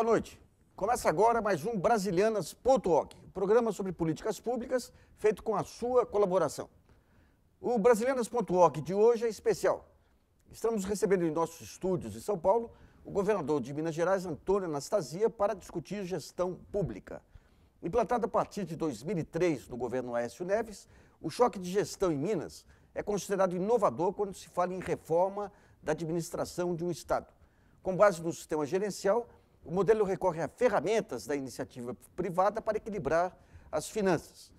boa noite. Começa agora mais um Brasilianas.org, programa sobre políticas públicas feito com a sua colaboração. O Brasilianas.org de hoje é especial. Estamos recebendo em nossos estúdios em São Paulo o governador de Minas Gerais, Antônio Anastasia, para discutir gestão pública. Implantado a partir de 2003 no governo Aécio Neves, o choque de gestão em Minas é considerado inovador quando se fala em reforma da administração de um Estado. Com base no sistema gerencial, o modelo recorre a ferramentas da iniciativa privada para equilibrar as finanças.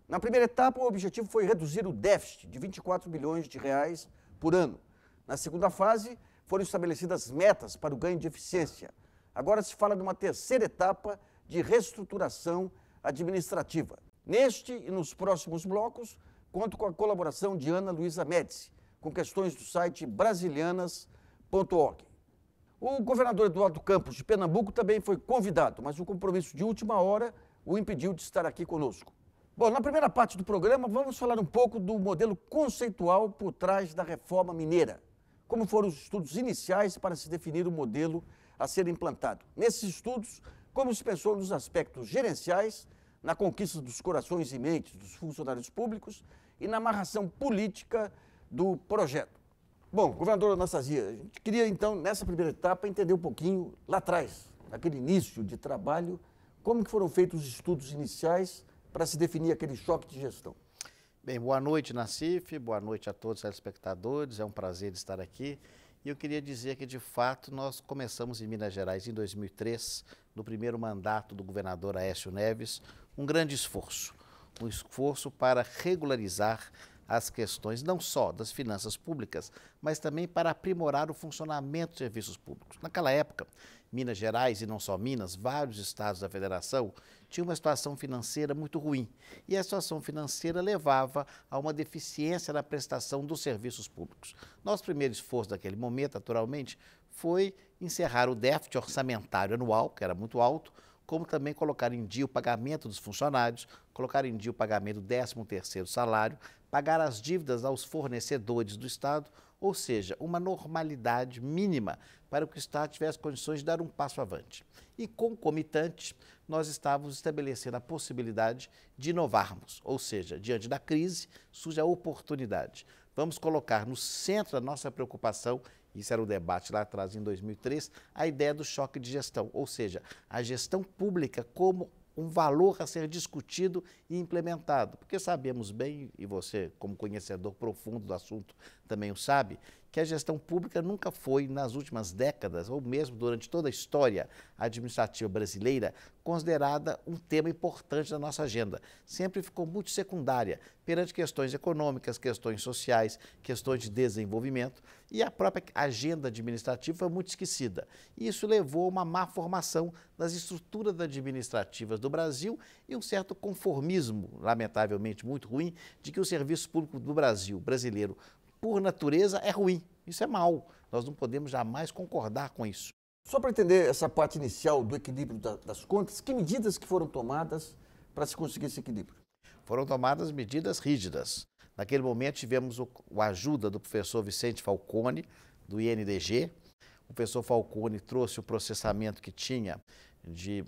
Na primeira etapa, o objetivo foi reduzir o déficit de 24 bilhões de reais por ano. Na segunda fase, foram estabelecidas metas para o ganho de eficiência. Agora se fala de uma terceira etapa de reestruturação administrativa. Neste e nos próximos blocos, conto com a colaboração de Ana Luísa Médici, com questões do site brasilianas.org. O governador Eduardo Campos, de Pernambuco, também foi convidado, mas um compromisso de última hora o impediu de estar aqui conosco. Bom, na primeira parte do programa, vamos falar um pouco do modelo conceitual por trás da reforma mineira. Como foram os estudos iniciais para se definir o modelo a ser implantado. Nesses estudos, como se pensou nos aspectos gerenciais, na conquista dos corações e mentes dos funcionários públicos e na amarração política do projeto. Bom, governador Anastasia, a gente queria então, nessa primeira etapa, entender um pouquinho lá atrás, naquele início de trabalho, como que foram feitos os estudos iniciais para se definir aquele choque de gestão. Bem, boa noite, Nassif, boa noite a todos os telespectadores, é um prazer estar aqui. E eu queria dizer que, de fato, nós começamos em Minas Gerais em 2003, no primeiro mandato do governador Aécio Neves, um grande esforço para regularizar as questões não só das finanças públicas, mas também para aprimorar o funcionamento dos serviços públicos. Naquela época, Minas Gerais, e não só Minas, vários estados da federação tinham uma situação financeira muito ruim. E a situação financeira levava a uma deficiência na prestação dos serviços públicos. Nosso primeiro esforço naquele momento, naturalmente, foi encerrar o déficit orçamentário anual, que era muito alto, como também colocar em dia o pagamento dos funcionários, colocar em dia o pagamento do 13º salário, pagar as dívidas aos fornecedores do Estado, ou seja, uma normalidade mínima para que o Estado tivesse condições de dar um passo avante. E, concomitante, nós estávamos estabelecendo a possibilidade de inovarmos, ou seja, diante da crise, surge a oportunidade. Vamos colocar no centro da nossa preocupação, isso era o debate lá atrás, em 2003, a ideia do choque de gestão, ou seja, a gestão pública como um valor a ser discutido e implementado. Porque sabemos bem, e você, como conhecedor profundo do assunto, também o sabe, que a gestão pública nunca foi, nas últimas décadas, ou mesmo durante toda a história administrativa brasileira, considerada um tema importante da nossa agenda. Sempre ficou muito secundária perante questões econômicas, questões sociais, questões de desenvolvimento, e a própria agenda administrativa foi muito esquecida. E isso levou a uma má formação das estruturas administrativas do Brasil e um certo conformismo, lamentavelmente muito ruim, de que o serviço público do Brasil, brasileiro, por natureza, é ruim. Isso é mau. Nós não podemos jamais concordar com isso. Só para entender essa parte inicial do equilíbrio das contas, que medidas que foram tomadas para se conseguir esse equilíbrio? Foram tomadas medidas rígidas. Naquele momento tivemos a ajuda do professor Vicente Falcone, do INDG. O professor Falcone trouxe o processamento que tinha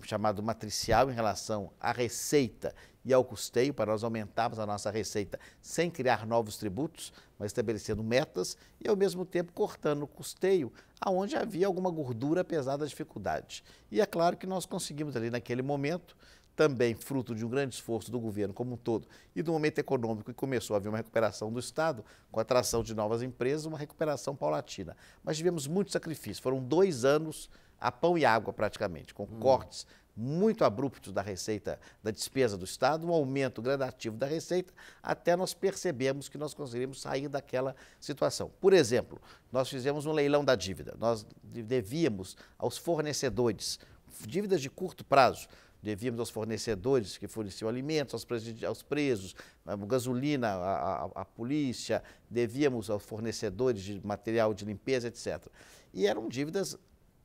chamado matricial em relação à receita e ao custeio, para nós aumentarmos a nossa receita sem criar novos tributos, mas estabelecendo metas e, ao mesmo tempo, cortando o custeio, aonde havia alguma gordura apesar da dificuldade. E é claro que nós conseguimos ali naquele momento, também fruto de um grande esforço do governo como um todo e do momento econômico, que começou a haver uma recuperação do Estado, com a atração de novas empresas, uma recuperação paulatina. Mas tivemos muito sacrifício, foram 2 anos a pão e água praticamente, com cortes muito abruptos da receita, da despesa do Estado, um aumento gradativo da receita, até nós percebemos que nós conseguiríamos sair daquela situação. Por exemplo, nós fizemos um leilão da dívida, nós devíamos aos fornecedores, dívidas de curto prazo, devíamos aos fornecedores que forneciam alimentos, aos presos, a gasolina, a polícia, devíamos aos fornecedores de material de limpeza, etc. E eram dívidas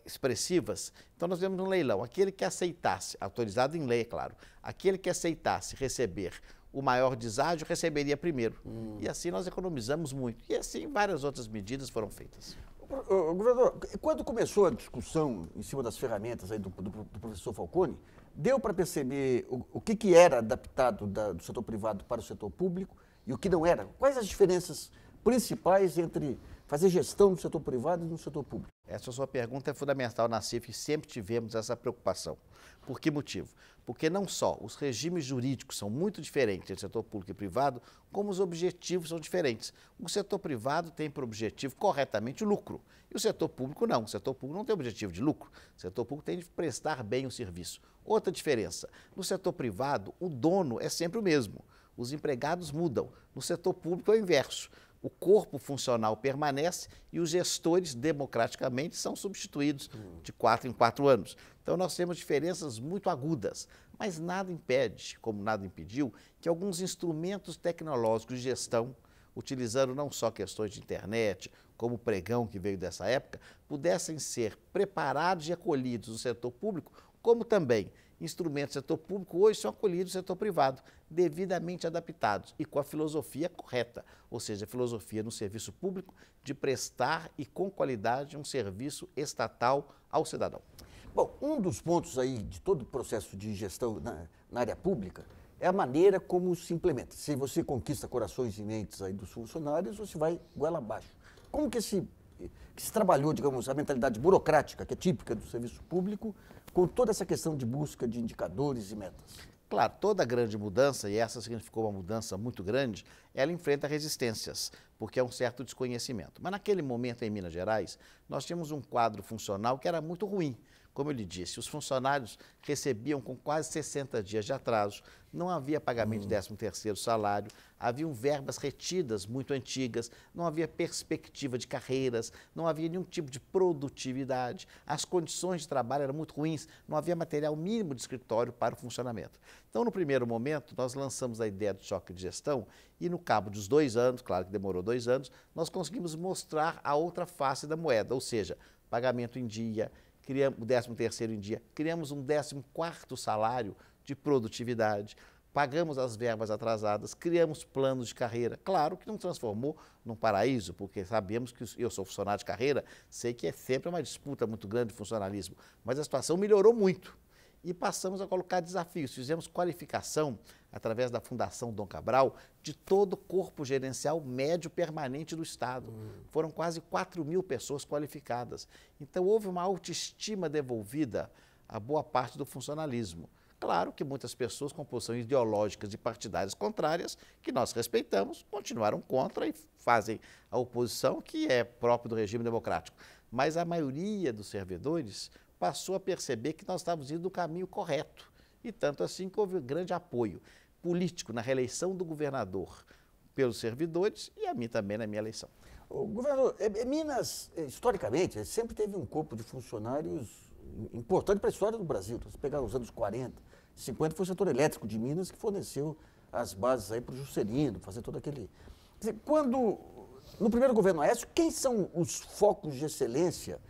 expressivas. Então nós fizemos um leilão. Aquele que aceitasse, autorizado em lei, é claro, aquele que aceitasse receber o maior deságio receberia primeiro. E assim nós economizamos muito. E assim várias outras medidas foram feitas. Governador, quando começou a discussão em cima das ferramentas aí do professor Falcone, deu para perceber o que era adaptado do setor privado para o setor público e o que não era? Quais as diferenças principais entre fazer gestão no setor privado e no setor público? Essa sua pergunta é fundamental na CIF e sempre tivemos essa preocupação. Por que motivo? Porque não só os regimes jurídicos são muito diferentes entre setor público e privado, como os objetivos são diferentes. O setor privado tem por objetivo corretamente o lucro e o setor público não. O setor público não tem objetivo de lucro, o setor público tem de prestar bem o serviço. Outra diferença, no setor privado o dono é sempre o mesmo, os empregados mudam. No setor público é o inverso. O corpo funcional permanece e os gestores, democraticamente, são substituídos de 4 em 4 anos. Então, nós temos diferenças muito agudas, mas nada impede, como nada impediu, que alguns instrumentos tecnológicos de gestão, utilizando não só questões de internet, como o pregão que veio dessa época, pudessem ser preparados e acolhidos no setor público, como também instrumentos do setor público hoje são acolhidos no setor privado, devidamente adaptados e com a filosofia correta, ou seja, a filosofia no serviço público de prestar e com qualidade um serviço estatal ao cidadão. Bom, um dos pontos aí de todo o processo de gestão na área pública é a maneira como se implementa. Se você conquista corações e mentes aí dos funcionários, você vai goela abaixo. Como que se trabalhou, digamos, a mentalidade burocrática, que é típica do serviço público, com toda essa questão de busca de indicadores e metas? Claro, toda grande mudança, e essa significou uma mudança muito grande, ela enfrenta resistências, porque é um certo desconhecimento. Mas naquele momento em Minas Gerais, nós tínhamos um quadro funcional que era muito ruim. Como eu lhe disse, os funcionários recebiam com quase 60 dias de atraso, não havia pagamento de 13º salário, haviam verbas retidas muito antigas, não havia perspectiva de carreiras, não havia nenhum tipo de produtividade, as condições de trabalho eram muito ruins, não havia material mínimo de escritório para o funcionamento. Então, no primeiro momento, nós lançamos a ideia do choque de gestão e no cabo dos 2 anos, claro que demorou 2 anos, nós conseguimos mostrar a outra face da moeda, ou seja, pagamento em dia, criamos o 13º em dia, criamos um 14º salário de produtividade, pagamos as verbas atrasadas, criamos planos de carreira. Claro que não transformou num paraíso, porque sabemos que eu sou funcionário de carreira, sei que é sempre uma disputa muito grande de funcionalismo, mas a situação melhorou muito. E passamos a colocar desafios. Fizemos qualificação, através da Fundação Dom Cabral, de todo o corpo gerencial médio permanente do Estado. Foram quase 4.000 pessoas qualificadas. Então, houve uma autoestima devolvida a boa parte do funcionalismo. Claro que muitas pessoas com posições ideológicas e partidárias contrárias, que nós respeitamos, continuaram contra e fazem a oposição, que é próprio do regime democrático. Mas a maioria dos servidores passou a perceber que nós estávamos indo no caminho correto. E tanto assim que houve grande apoio político na reeleição do governador pelos servidores e a mim também na minha eleição. O governador, Minas, historicamente, sempre teve um corpo de funcionários importante para a história do Brasil. Então, se pegar os anos 40, 50, foi o setor elétrico de Minas que forneceu as bases aí para o Juscelino, fazer todo aquele... Quer dizer, no primeiro governo Aécio, quem são os focos de excelência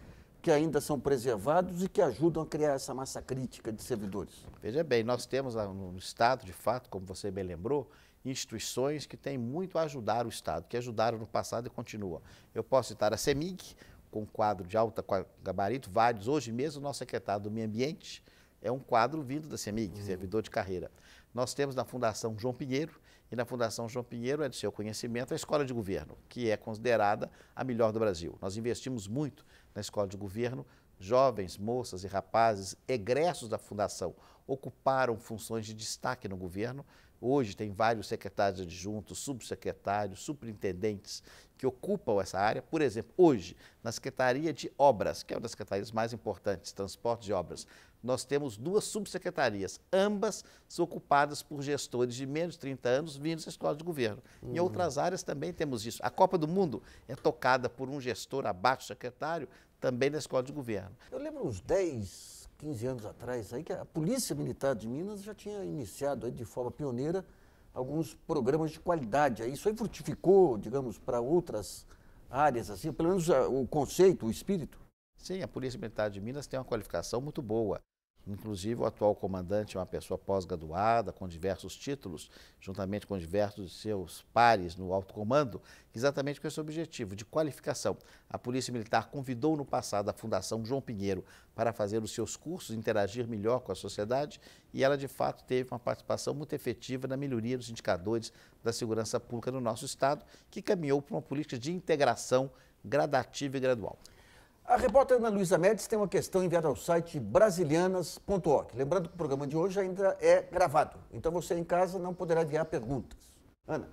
que ainda são preservados e que ajudam a criar essa massa crítica de servidores? Veja bem, nós temos no Estado, de fato, como você bem lembrou, instituições que têm muito a ajudar o Estado, que ajudaram no passado e continuam. Eu posso citar a CEMIG, com um quadro de alta gabarito, vários. Hoje mesmo, o nosso secretário do Meio Ambiente é um quadro vindo da CEMIG, servidor de carreira. Nós temos na Fundação João Pinheiro, e na Fundação João Pinheiro é de seu conhecimento a Escola de Governo, que é considerada a melhor do Brasil. Nós investimos muito na Escola de Governo, jovens, moças e rapazes egressos da Fundação ocuparam funções de destaque no governo. Hoje tem vários secretários adjuntos, subsecretários, superintendentes que ocupam essa área. Por exemplo, hoje, na Secretaria de Obras, que é uma das secretarias mais importantes, transporte de obras, nós temos 2 subsecretarias, ambas são ocupadas por gestores de menos de 30 anos vindos da Escola de Governo. Em outras áreas também temos isso. A Copa do Mundo é tocada por um gestor abaixo secretário, também da Escola de Governo. Eu lembro uns 10, 15 anos atrás, aí, que a Polícia Militar de Minas já tinha iniciado aí, de forma pioneira alguns programas de qualidade. Isso aí frutificou, digamos, para outras áreas, assim, pelo menos o conceito, o espírito? Sim, a Polícia Militar de Minas tem uma qualificação muito boa. Inclusive, o atual comandante é uma pessoa pós-graduada, com diversos títulos, juntamente com diversos de seus pares no alto comando, exatamente com esse objetivo de qualificação. A Polícia Militar convidou no passado a Fundação João Pinheiro para fazer os seus cursos, interagir melhor com a sociedade, e ela, de fato, teve uma participação muito efetiva na melhoria dos indicadores da segurança pública no nosso Estado, que caminhou para uma política de integração gradativa e gradual. A repórter Ana Luísa Médici tem uma questão enviada ao site brasilianas.org. Lembrando que o programa de hoje ainda é gravado, então você em casa não poderá enviar perguntas. Ana.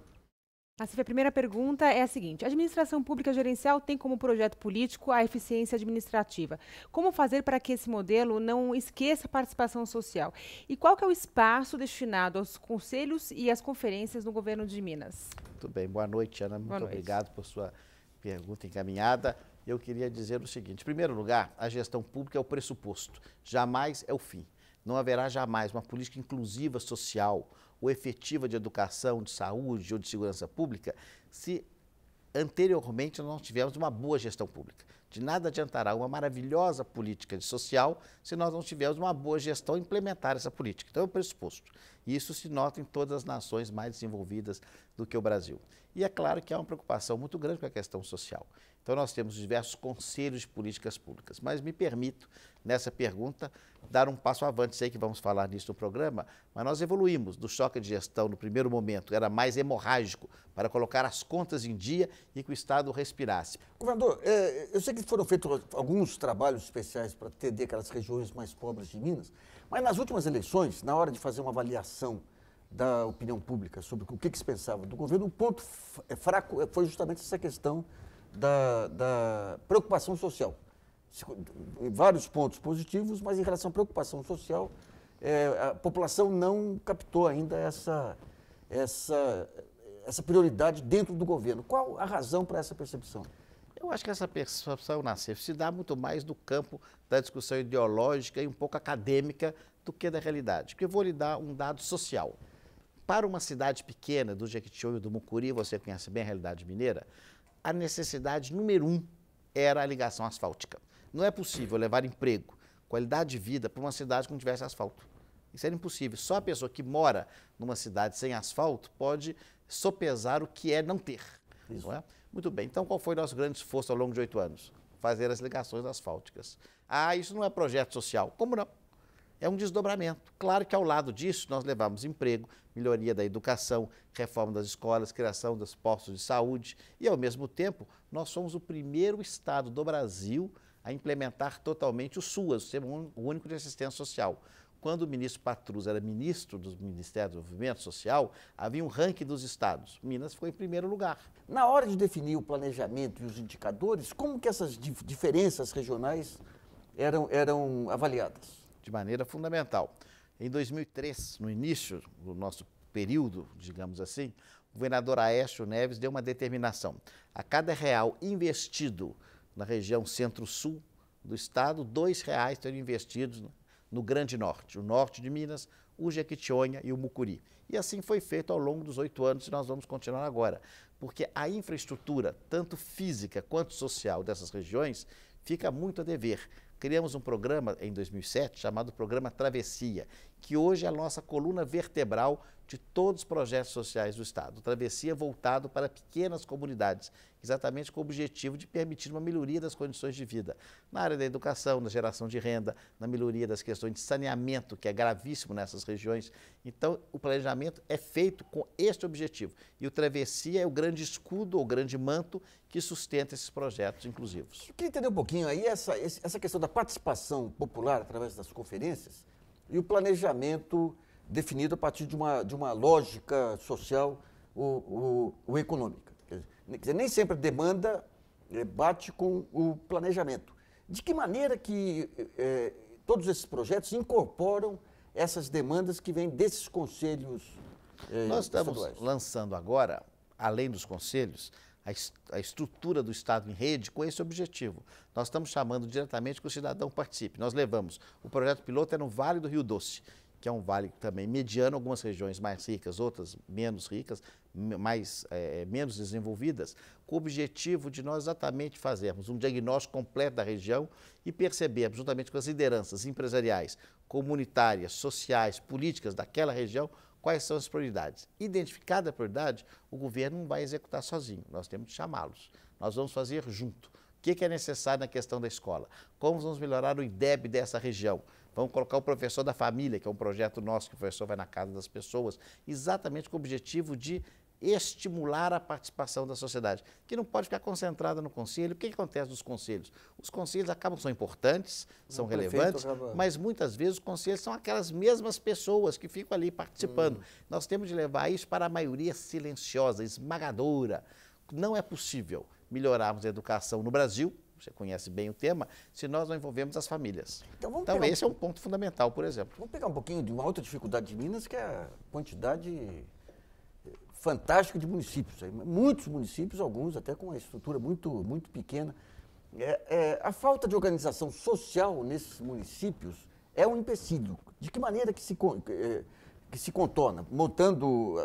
A primeira pergunta é a seguinte: a administração pública gerencial tem como projeto político a eficiência administrativa. Como fazer para que esse modelo não esqueça a participação social? E qual que é o espaço destinado aos conselhos e às conferências no governo de Minas? Muito bem, boa noite, Ana. Muito obrigado por sua pergunta encaminhada. Eu queria dizer o seguinte: em primeiro lugar, a gestão pública é o pressuposto, jamais é o fim. Não haverá jamais uma política inclusiva social ou efetiva de educação, de saúde ou de segurança pública se anteriormente nós não tivermos uma boa gestão pública. De nada adiantará uma maravilhosa política social se nós não tivermos uma boa gestão e implementar essa política. Então é o pressuposto. E isso se nota em todas as nações mais desenvolvidas do que o Brasil. E é claro que há uma preocupação muito grande com a questão social. Então nós temos diversos conselhos de políticas públicas. Mas me permito, nessa pergunta, dar um passo avante. Sei que vamos falar nisso no programa, mas nós evoluímos do choque de gestão no primeiro momento, era mais hemorrágico, para colocar as contas em dia e que o Estado respirasse. Governador, eu sei que foram feitos alguns trabalhos especiais para atender aquelas regiões mais pobres de Minas, mas nas últimas eleições, na hora de fazer uma avaliação da opinião pública sobre o que se pensava do governo, o ponto fraco foi justamente essa questão da preocupação social. Em vários pontos positivos, mas em relação à preocupação social, a população não captou ainda essa prioridade dentro do governo. Qual a razão para essa percepção? Eu acho que essa percepção, Nassif, se dá muito mais do campo da discussão ideológica e um pouco acadêmica do que da realidade. Porque eu vou lhe dar um dado social. Para uma cidade pequena, do Jequitinhonha e do Mucuri, você conhece bem a realidade mineira, a necessidade número 1 era a ligação asfáltica. Não é possível levar emprego, qualidade de vida para uma cidade que não tivesse asfalto. Isso era impossível. Só a pessoa que mora numa cidade sem asfalto pode sopesar o que é não ter. Isso. Não é? Muito bem. Então, qual foi o nosso grande esforço ao longo de 8 anos? Fazer as ligações asfálticas. Ah, isso não é projeto social. Como não? É um desdobramento. Claro que ao lado disso nós levamos emprego, melhoria da educação, reforma das escolas, criação dos postos de saúde e, ao mesmo tempo, nós somos o primeiro estado do Brasil a implementar totalmente o SUAS, o Sistema Único de Assistência Social. Quando o ministro Patrus era ministro do Ministério do Desenvolvimento Social, havia um ranking dos estados. Minas ficou em primeiro lugar. Na hora de definir o planejamento e os indicadores, como que essas diferenças regionais eram avaliadas? De maneira fundamental. Em 2003, no início do nosso período, digamos assim, o governador Aécio Neves deu uma determinação. A cada real investido na região centro-sul do estado, R$2 seriam investidos no Grande Norte, o norte de Minas, o Jequitinhonha e o Mucuri. E assim foi feito ao longo dos 8 anos e nós vamos continuar agora, porque a infraestrutura, tanto física quanto social dessas regiões, fica muito a dever. Criamos um programa em 2007 chamado Programa Travessia, que hoje é a nossa coluna vertebral de todos os projetos sociais do Estado. Travessia voltado para pequenas comunidades, exatamente com o objetivo de permitir uma melhoria das condições de vida na área da educação, na geração de renda, na melhoria das questões de saneamento, que é gravíssimo nessas regiões. Então, o planejamento é feito com este objetivo. E o Travessia é o grande escudo ou grande manto que sustenta esses projetos inclusivos. Eu queria entender um pouquinho aí essa questão da participação popular através das conferências e o planejamento definido a partir de uma lógica social ou econômica. Quer dizer, nem sempre a demanda bate com o planejamento. De que maneira que todos esses projetos incorporam essas demandas que vêm desses conselhos Nós estamos estaduais? lançando agora, além dos conselhos, a estrutura do Estado em rede com esse objetivo. Nós estamos chamando diretamente que o cidadão participe. Nós levamos, o projeto piloto é no Vale do Rio Doce, que é um vale também mediano, algumas regiões mais ricas, outras menos ricas, menos desenvolvidas, com o objetivo de nós exatamente fazermos um diagnóstico completo da região e percebermos, juntamente com as lideranças empresariais, comunitárias, sociais, políticas daquela região, quais são as prioridades. Identificada a prioridade, o governo não vai executar sozinho, nós temos que chamá-los. Nós vamos fazer junto. O que é necessário na questão da escola? Como vamos melhorar o IDEB dessa região? Vamos colocar o professor da família, que é um projeto nosso, que o professor vai na casa das pessoas, exatamente com o objetivo de estimular a participação da sociedade, que não pode ficar concentrada no conselho. O que acontece nos conselhos? Os conselhos são importantes, são relevantes, mas muitas vezes os conselhos são aquelas mesmas pessoas que ficam ali participando. Nós temos de levar isso para a maioria silenciosa, esmagadora. Não é possível melhorarmos a educação no Brasil, você conhece bem o tema, se nós não envolvemos as famílias. Então esse é um ponto fundamental, por exemplo. Vamos pegar um pouquinho de uma outra dificuldade de Minas, que é a quantidade fantástica de municípios. Muitos municípios, alguns até com uma estrutura muito pequena. A falta de organização social nesses municípios é um empecilho. De que maneira que se contorna? Montando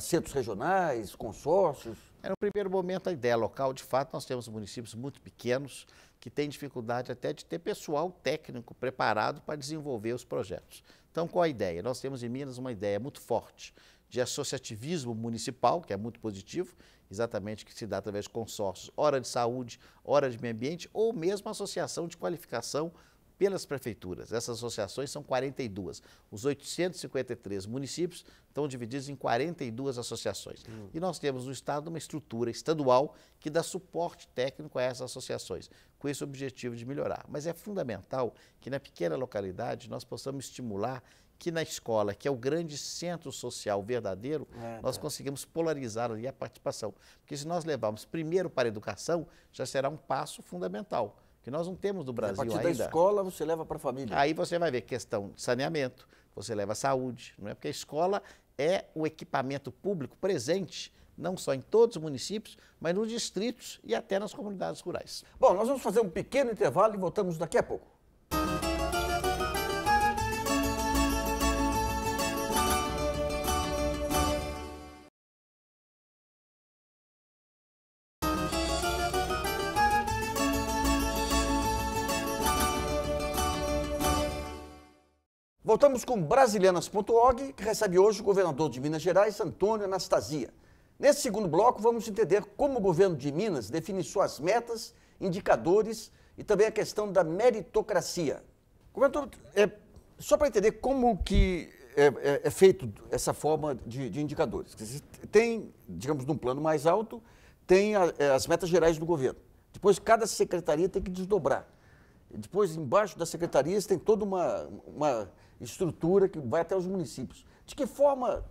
centros regionais, consórcios? No primeiro momento, a ideia local, de fato, nós temos municípios muito pequenos que têm dificuldade até de ter pessoal técnico preparado para desenvolver os projetos. Então, qual a ideia? Nós temos em Minas uma ideia muito forte de associativismo municipal, que é muito positivo, exatamente que se dá através de consórcios, hora de saúde, hora de meio ambiente, ou mesmo associação de qualificação pelas prefeituras. Essas associações são 42. Os 853 municípios estão divididos em 42 associações. E nós temos no Estado uma estrutura estadual que dá suporte técnico a essas associações, com esse objetivo de melhorar. Mas é fundamental que na pequena localidade nós possamos estimular que na escola, que é o grande centro social verdadeiro, nós conseguimos polarizar ali a participação. Porque se nós levarmos primeiro para a educação, já será um passo fundamental, que nós não temos no Brasil ainda. A partir da escola, você leva para a família. Aí você vai ver questão de saneamento, você leva a saúde, não é? Porque a escola é o equipamento público presente, não só em todos os municípios, mas nos distritos e até nas comunidades rurais. Bom, nós vamos fazer um pequeno intervalo e voltamos daqui a pouco. Voltamos com Brasilianas.org, que recebe hoje o governador de Minas Gerais, Antônio Anastasia. Nesse segundo bloco, vamos entender como o governo de Minas define suas metas, indicadores e também a questão da meritocracia. Governador, só para entender como que é feito essa forma de indicadores. Tem, digamos, num plano mais alto, tem as metas gerais do governo. Depois, cada secretaria tem que desdobrar. Depois, embaixo das secretarias, tem toda uma estrutura que vai até os municípios. De que forma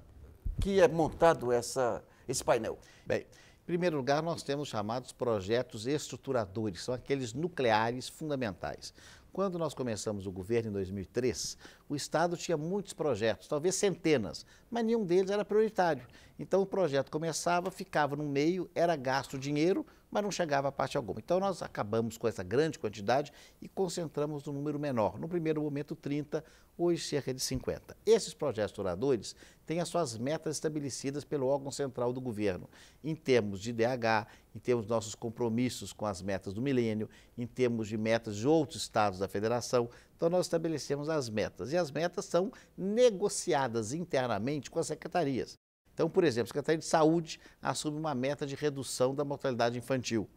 que é montado esse painel? Bem, em primeiro lugar, nós temos chamados projetos estruturadores, são aqueles nucleares fundamentais. Quando nós começamos o governo em 2003, o Estado tinha muitos projetos, talvez centenas, mas nenhum deles era prioritário. Então o projeto começava, ficava no meio, era gasto dinheiro, mas não chegava a parte alguma. Então nós acabamos com essa grande quantidade e concentramos no número menor. No primeiro momento 30, hoje cerca de 50. Esses projetos estruturadores têm as suas metas estabelecidas pelo órgão central do governo, em termos de IDH, em termos dos nossos compromissos com as metas do milênio, em termos de metas de outros estados da federação. Então nós estabelecemos as metas e as metas são negociadas internamente com as secretarias. Então, por exemplo, a Secretaria de Saúde assume uma meta de redução da mortalidade infantil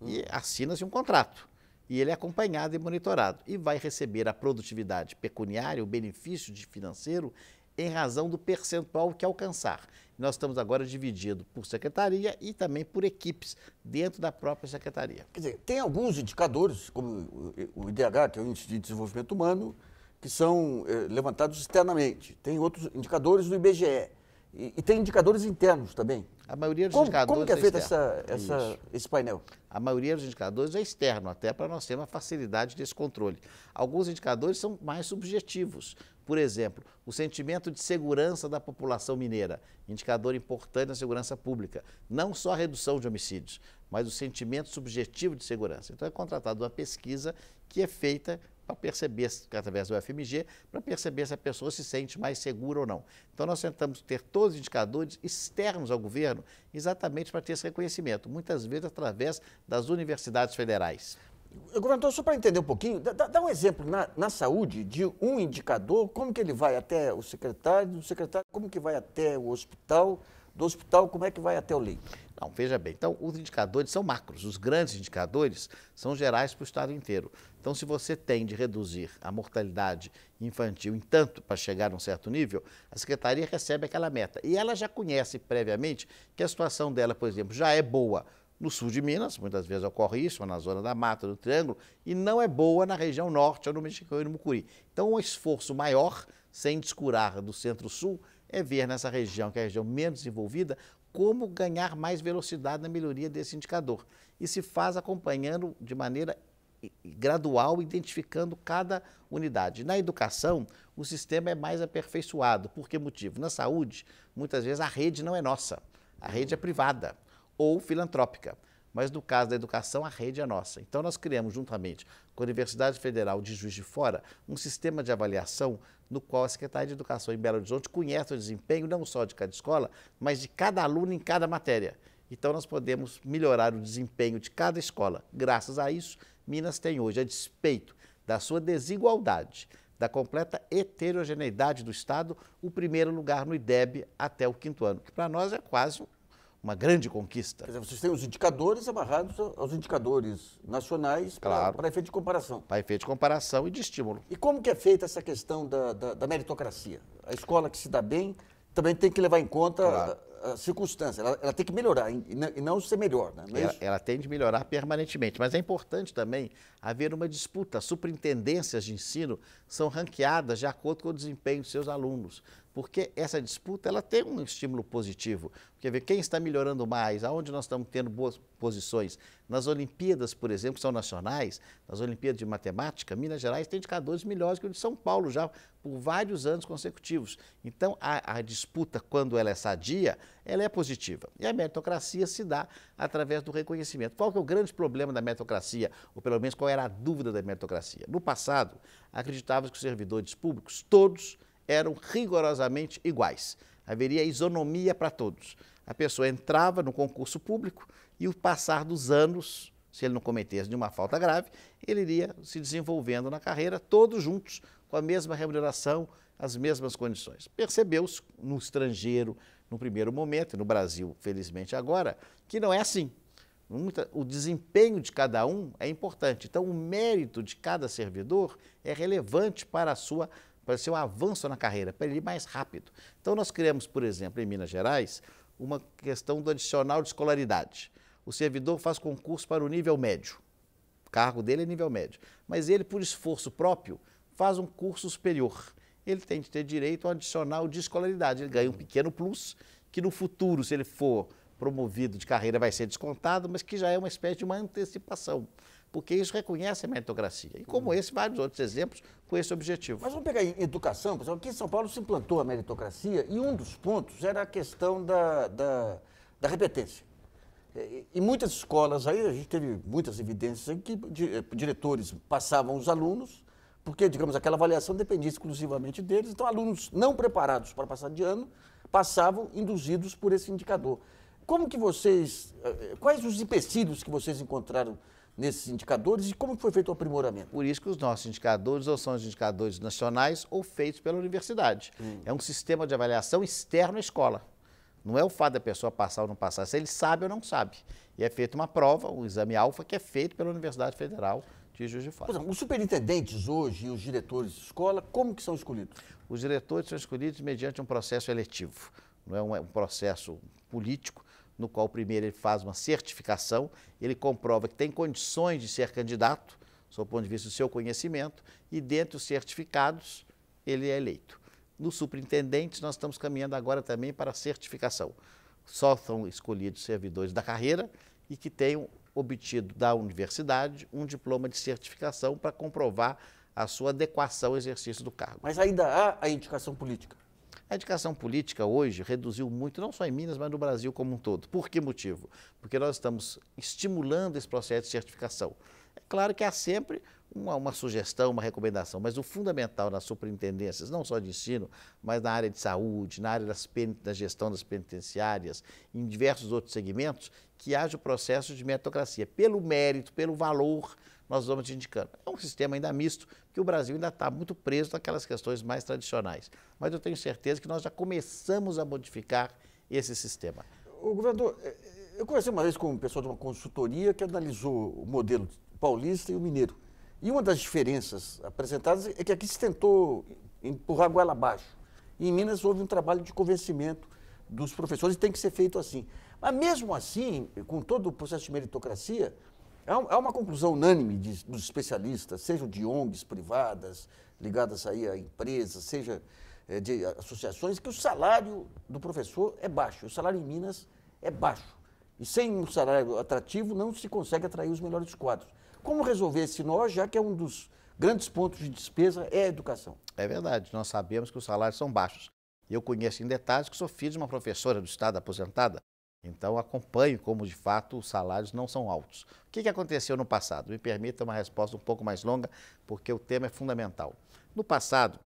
e assina-se um contrato. E ele é acompanhado e monitorado e vai receber a produtividade pecuniária, o benefício financeiro, em razão do percentual que alcançar. Nós estamos agora divididos por secretaria e também por equipes dentro da própria secretaria. Quer dizer, tem alguns indicadores, como o IDH, que é o Índice de Desenvolvimento Humano, que são levantados externamente. Tem outros indicadores do IBGE. E tem indicadores internos também. A maioria dos indicadores como que é feito esse painel? A maioria dos indicadores é externo, até para nós termos uma facilidade desse controle. Alguns indicadores são mais subjetivos. Por exemplo, o sentimento de segurança da população mineira, indicador importante na segurança pública. Não só a redução de homicídios, mas o sentimento subjetivo de segurança. Então é contratada uma pesquisa que é feita para perceber, através do UFMG, para perceber se a pessoa se sente mais segura ou não. Então, nós tentamos ter todos os indicadores externos ao governo, exatamente para ter esse reconhecimento, muitas vezes através das universidades federais. Governador, só para entender um pouquinho, dá um exemplo na saúde de um indicador, como que ele vai até o secretário, do secretário como que vai até o hospital, do hospital como é que vai até o leito? Não, veja bem, então os indicadores são macros, os grandes indicadores são gerais para o estado inteiro. Então, se você tem de reduzir a mortalidade infantil em tanto para chegar a um certo nível, a secretaria recebe aquela meta. E ela já conhece previamente que a situação dela, por exemplo, já é boa no sul de Minas, muitas vezes ocorre isso, ou na zona da Mata, do Triângulo, e não é boa na região norte, ou no Mexicão e no Mucuri. Então, um esforço maior, sem descurar do centro-sul, é ver nessa região, que é a região menos desenvolvida, como ganhar mais velocidade na melhoria desse indicador. E se faz acompanhando de maneira gradual, identificando cada unidade. Na educação, o sistema é mais aperfeiçoado. Por que motivo? Na saúde, muitas vezes a rede não é nossa, a rede é privada ou filantrópica. Mas no caso da educação, a rede é nossa. Então nós criamos, juntamente com a Universidade Federal de Juiz de Fora, um sistema de avaliação no qual a Secretaria de Educação em Belo Horizonte conhece o desempenho não só de cada escola, mas de cada aluno em cada matéria. Então nós podemos melhorar o desempenho de cada escola. Graças a isso, Minas tem hoje, a despeito da sua desigualdade, da completa heterogeneidade do Estado, o primeiro lugar no IDEB até o 5º ano, que para nós é quase uma grande conquista. Quer dizer, vocês têm os indicadores amarrados aos indicadores nacionais Claro. para efeito de comparação. Para efeito de comparação e de estímulo. E como que é feita essa questão da meritocracia? A escola que se dá bem também tem que levar em conta Claro. a circunstância, ela tem que melhorar e não ser melhor, né? Não é isso? Ela tende a melhorar permanentemente, mas é importante também haver uma disputa. As superintendências de ensino são ranqueadas de acordo com o desempenho dos seus alunos, porque essa disputa ela tem um estímulo positivo. Porque ver quem está melhorando mais, aonde nós estamos tendo boas posições. Nas Olimpíadas, por exemplo, que são nacionais, nas Olimpíadas de Matemática, Minas Gerais tem indicadores melhores que o de São Paulo já por vários anos consecutivos. Então, a disputa, quando ela é sadia, ela é positiva. E a meritocracia se dá através do reconhecimento. Qual que é o grande problema da meritocracia? Ou pelo menos qual era a dúvida da meritocracia? No passado, acreditava que os servidores públicos, todos, eram rigorosamente iguais. Haveria isonomia para todos. A pessoa entrava no concurso público e, o passar dos anos, se ele não cometesse nenhuma falta grave, ele iria se desenvolvendo na carreira, todos juntos, com a mesma remuneração, as mesmas condições. Percebeu-se no estrangeiro, no primeiro momento, e no Brasil, felizmente agora, que não é assim. O desempenho de cada um é importante. Então, o mérito de cada servidor é relevante para o seu avanço na carreira, para ele ir mais rápido. Então, nós criamos, por exemplo, em Minas Gerais, uma questão do adicional de escolaridade. O servidor faz concurso para o nível médio, o cargo dele é nível médio, mas ele, por esforço próprio, faz um curso superior. Ele tem de ter direito ao adicional de escolaridade, ele ganha um pequeno plus, que no futuro, se ele for promovido de carreira, vai ser descontado, mas que já é uma espécie de uma antecipação, porque isso reconhece a meritocracia. E como esse, vários outros exemplos com esse objetivo. Mas vamos pegar em educação, pessoal. Aqui em São Paulo se implantou a meritocracia e um dos pontos era a questão da repetência. Em muitas escolas aí, a gente teve muitas evidências em que diretores passavam os alunos, porque, digamos, aquela avaliação dependia exclusivamente deles. Então, alunos não preparados para passar de ano passavam induzidos por esse indicador. Como que quais os empecilhos que vocês encontraram nesses indicadores e como foi feito o aprimoramento? Por isso que os nossos indicadores ou são os indicadores nacionais ou feitos pela universidade. É um sistema de avaliação externo à escola. Não é o fato da pessoa passar ou não passar, se ele sabe ou não sabe. E é feita uma prova, um exame alfa, que é feito pela Universidade Federal de Juiz de Fora. Por exemplo, os superintendentes hoje e os diretores de escola, como que são escolhidos? Os diretores são escolhidos mediante um processo eletivo. Não é um processo político, no qual primeiro ele faz uma certificação, ele comprova que tem condições de ser candidato, sob o ponto de vista do seu conhecimento, e dentre os certificados ele é eleito. Nos superintendentes, nós estamos caminhando agora também para a certificação. Só são escolhidos servidores da carreira e que tenham obtido da universidade um diploma de certificação para comprovar a sua adequação ao exercício do cargo. Mas ainda há a indicação política. A indicação política hoje reduziu muito, não só em Minas, mas no Brasil como um todo. Por que motivo? Porque nós estamos estimulando esse processo de certificação. É claro que há sempre uma sugestão, uma recomendação, mas o fundamental nas superintendências, não só de ensino, mas na área de saúde, na área da gestão das penitenciárias, em diversos outros segmentos, que haja o processo de meritocracia, pelo mérito, pelo valor, nós vamos indicando. É um sistema ainda misto, que o Brasil ainda está muito preso naquelas questões mais tradicionais. Mas eu tenho certeza que nós já começamos a modificar esse sistema. O governador, eu conversei uma vez com um pessoal de uma consultoria que analisou o modelo paulista e o mineiro. E uma das diferenças apresentadas é que aqui se tentou empurrar a goela abaixo. E em Minas houve um trabalho de convencimento dos professores e tem que ser feito assim. Mas mesmo assim, com todo o processo de meritocracia, há uma conclusão unânime dos especialistas, sejam de ONGs privadas, ligadas aí a empresas, seja de associações, que o salário do professor é baixo. O salário em Minas é baixo. E sem um salário atrativo não se consegue atrair os melhores quadros. Como resolver esse nó, já que é um dos grandes pontos de despesa é a educação? É verdade, nós sabemos que os salários são baixos. Eu conheço em detalhes que sou filho de uma professora do Estado aposentada, então acompanho como de fato os salários não são altos. O que aconteceu no passado? Me permita uma resposta um pouco mais longa, porque o tema é fundamental. No passado,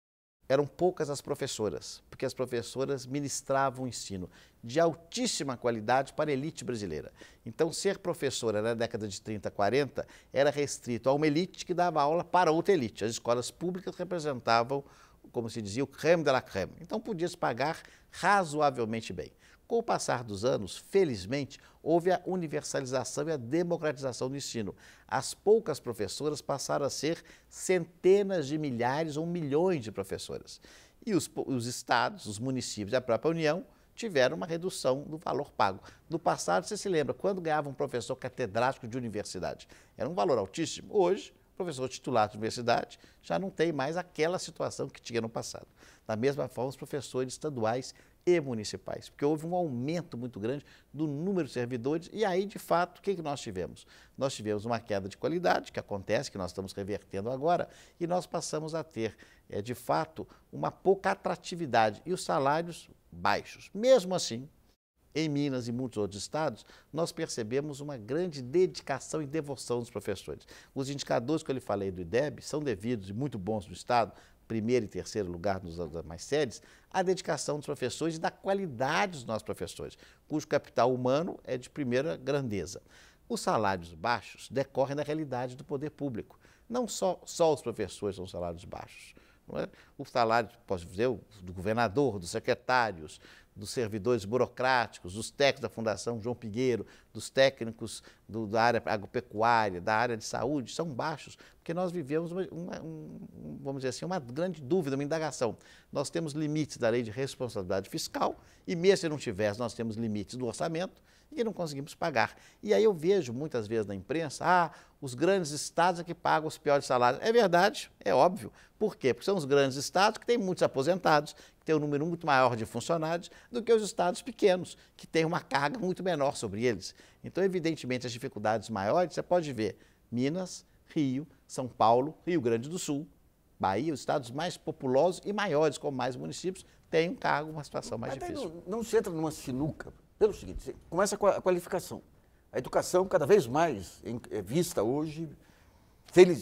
eram poucas as professoras, porque as professoras ministravam ensino de altíssima qualidade para a elite brasileira. Então, ser professora na década de 30, 40, era restrito a uma elite que dava aula para outra elite. As escolas públicas representavam, como se dizia, o crème de la crème. Então, podia-se pagar razoavelmente bem. Com o passar dos anos, felizmente, houve a universalização e a democratização do ensino. As poucas professoras passaram a ser centenas de milhares ou milhões de professoras. E os estados, os municípios e a própria União tiveram uma redução do valor pago. No passado, você se lembra, quando ganhava um professor catedrático de universidade, era um valor altíssimo. Hoje, o professor titular de universidade já não tem mais aquela situação que tinha no passado. Da mesma forma, os professores estaduais e municipais, porque houve um aumento muito grande do número de servidores e aí, de fato, o que nós tivemos? Nós tivemos uma queda de qualidade, que acontece, que nós estamos revertendo agora, e nós passamos a ter, de fato, uma pouca atratividade e os salários baixos. Mesmo assim, em Minas e muitos outros estados, nós percebemos uma grande dedicação e devoção dos professores. Os indicadores que eu lhe falei do IDEB são devidos e muito bons do estado, primeiro e terceiro lugar nos demais séries, a dedicação dos professores e da qualidade dos nossos professores, cujo capital humano é de primeira grandeza. Os salários baixos decorrem da realidade do poder público. Não só os professores são salários baixos. Não é? O salário, posso dizer, do governador, dos secretários, dos servidores burocráticos, dos técnicos da Fundação João Pinheiro, dos técnicos da área agropecuária, da área de saúde, são baixos, porque nós vivemos, vamos dizer assim, uma grande dúvida, uma indagação. Nós temos limites da lei de responsabilidade fiscal e mesmo se não tivesse, nós temos limites do orçamento e não conseguimos pagar. E aí eu vejo muitas vezes na imprensa, os grandes estados é que pagam os piores salários. É verdade, é óbvio. Por quê? Porque são os grandes estados que têm muitos aposentados, que têm um número muito maior de funcionários do que os estados pequenos, que têm uma carga muito menor sobre eles. Então, evidentemente, as dificuldades maiores, você pode ver Minas, Rio, São Paulo, Rio Grande do Sul, Bahia, os estados mais populosos e maiores, com mais municípios, têm um cargo, uma situação mais difícil. Não se entra numa sinuca, pelo seguinte, você começa com a qualificação. A educação cada vez mais é vista hoje,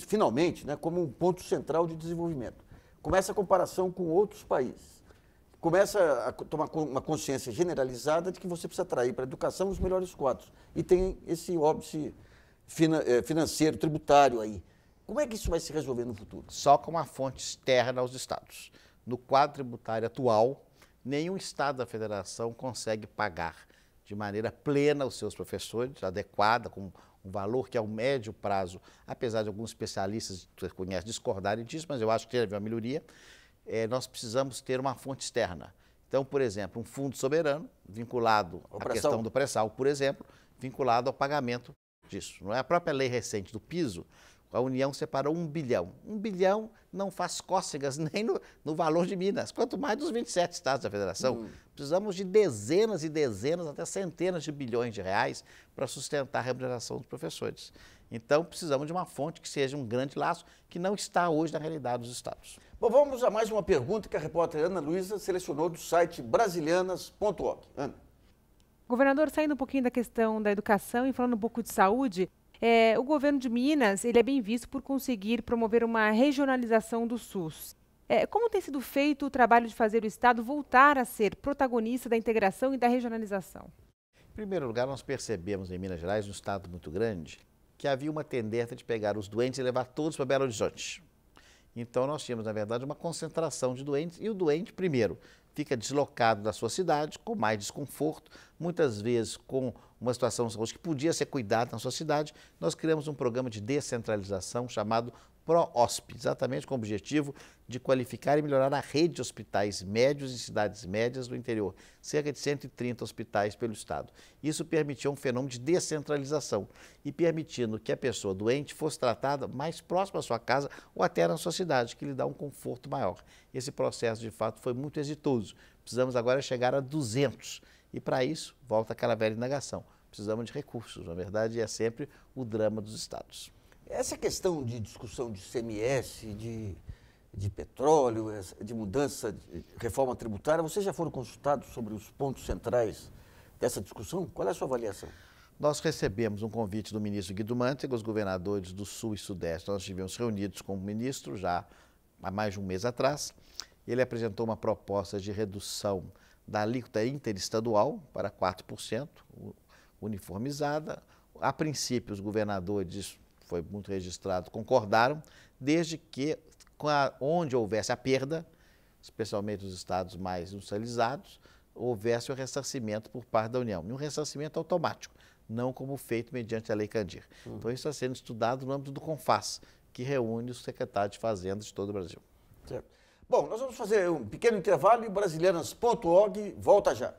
finalmente, né, como um ponto central de desenvolvimento. Começa a comparação com outros países. Começa a tomar uma consciência generalizada de que você precisa atrair para a educação os melhores quadros. E tem esse óbice financeiro, tributário aí. Como é que isso vai se resolver no futuro? Só com uma fonte externa aos estados. No quadro tributário atual, nenhum estado da federação consegue pagar de maneira plena os seus professores, adequada, com um valor que é o médio prazo, apesar de alguns especialistas que você conhece discordarem disso, mas eu acho que teve uma melhoria, nós precisamos ter uma fonte externa. Então, por exemplo, um fundo soberano vinculado à questão do pré-sal, por exemplo, vinculado ao pagamento disso. Não é a própria lei recente do piso, a União separou 1 bilhão. 1 bilhão não faz cócegas nem no valor de Minas, quanto mais dos 27 estados da federação. Precisamos de dezenas e dezenas, até centenas de bilhões de reais para sustentar a remuneração dos professores. Então, precisamos de uma fonte que seja um grande laço, que não está hoje na realidade dos estados. Bom, vamos a mais uma pergunta que a repórter Ana Luísa selecionou do site brasilianas.org. Ana. Governador, saindo um pouquinho da questão da educação e falando um pouco de saúde, o governo de Minas ele é bem visto por conseguir promover uma regionalização do SUS. Como tem sido feito o trabalho de fazer o Estado voltar a ser protagonista da integração e da regionalização? Em primeiro lugar, nós percebemos em Minas Gerais, um estado muito grande, que havia uma tendência de pegar os doentes e levar todos para Belo Horizonte. Então, nós tínhamos, na verdade, uma concentração de doentes e o doente, primeiro, fica deslocado da sua cidade, com mais desconforto, muitas vezes com uma situação de saúde que podia ser cuidada na sua cidade. Nós criamos um programa de descentralização chamado PROHOSP, exatamente com o objetivo de qualificar e melhorar a rede de hospitais médios em cidades médias do interior, cerca de 130 hospitais pelo estado. Isso permitiu um fenômeno de descentralização e permitindo que a pessoa doente fosse tratada mais próxima à sua casa ou até na sua cidade, que lhe dá um conforto maior. Esse processo, de fato, foi muito exitoso. Precisamos agora chegar a 200 e, para isso, volta aquela velha indagação. Precisamos de recursos, na verdade, é sempre o drama dos estados. Essa questão de discussão de CMS, de petróleo, de mudança, de reforma tributária, vocês já foram consultados sobre os pontos centrais dessa discussão? Qual é a sua avaliação? Nós recebemos um convite do ministro Guido Mantega, os governadores do Sul e Sudeste. Nós estivemos reunidos com o ministro já há mais de um mês atrás. Ele apresentou uma proposta de redução da alíquota interestadual para 4%, uniformizada. A princípio, os governadores, foi muito registrado, concordaram, desde que onde houvesse a perda, especialmente os estados mais industrializados, houvesse o ressarcimento por parte da União. E um ressarcimento automático, não como feito mediante a Lei Candir. Então, isso está sendo estudado no âmbito do CONFAS, que reúne os secretários de Fazenda de todo o Brasil. Certo. Bom, nós vamos fazer um pequeno intervalo e Brasilianas.org volta já.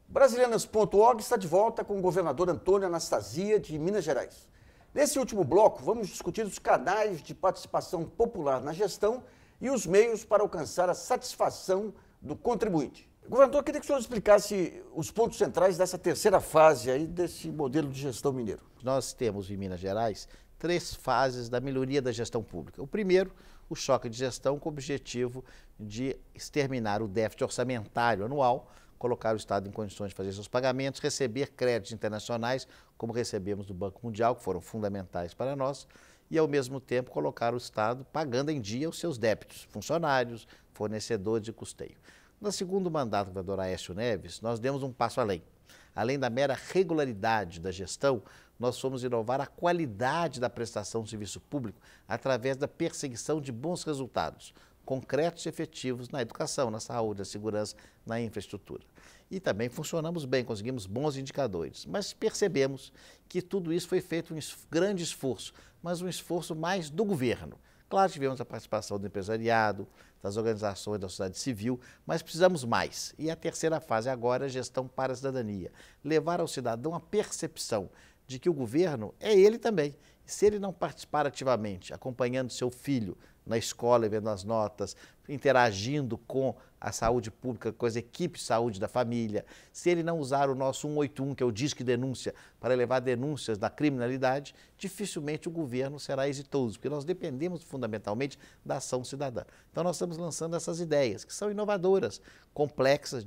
Brasilianas.org está de volta com o governador Antônio Anastasia, de Minas Gerais. Nesse último bloco, vamos discutir os canais de participação popular na gestão e os meios para alcançar a satisfação do contribuinte. Governador, eu queria que o senhor explicasse os pontos centrais dessa terceira fase aí desse modelo de gestão mineiro. Nós temos em Minas Gerais 3 fases da melhoria da gestão pública. O primeiro, o choque de gestão com o objetivo de exterminar o déficit orçamentário anual, colocar o Estado em condições de fazer seus pagamentos, receber créditos internacionais, como recebemos do Banco Mundial, que foram fundamentais para nós, e, ao mesmo tempo, colocar o Estado pagando em dia os seus débitos, funcionários, fornecedores de custeio. No segundo mandato do governador Aécio Neves, nós demos um passo além. Além da mera regularidade da gestão, nós fomos inovar a qualidade da prestação de serviço público através da perseguição de bons resultados, concretos e efetivos na educação, na saúde, na segurança, na infraestrutura. E também funcionamos bem, conseguimos bons indicadores, mas percebemos que tudo isso foi feito um grande esforço, mas um esforço mais do governo. Claro, tivemos a participação do empresariado, das organizações da sociedade civil, mas precisamos mais. E a terceira fase agora é a gestão para a cidadania. Levar ao cidadão a percepção de que o governo é ele também. E se ele não participar ativamente, acompanhando seu filho na escola, vendo as notas, interagindo com a saúde pública, com as equipes de saúde da família, se ele não usar o nosso 181, que é o Disque Denúncia, para levar denúncias da criminalidade, dificilmente o governo será exitoso, porque nós dependemos fundamentalmente da ação cidadã. Então nós estamos lançando essas ideias, que são inovadoras, complexas,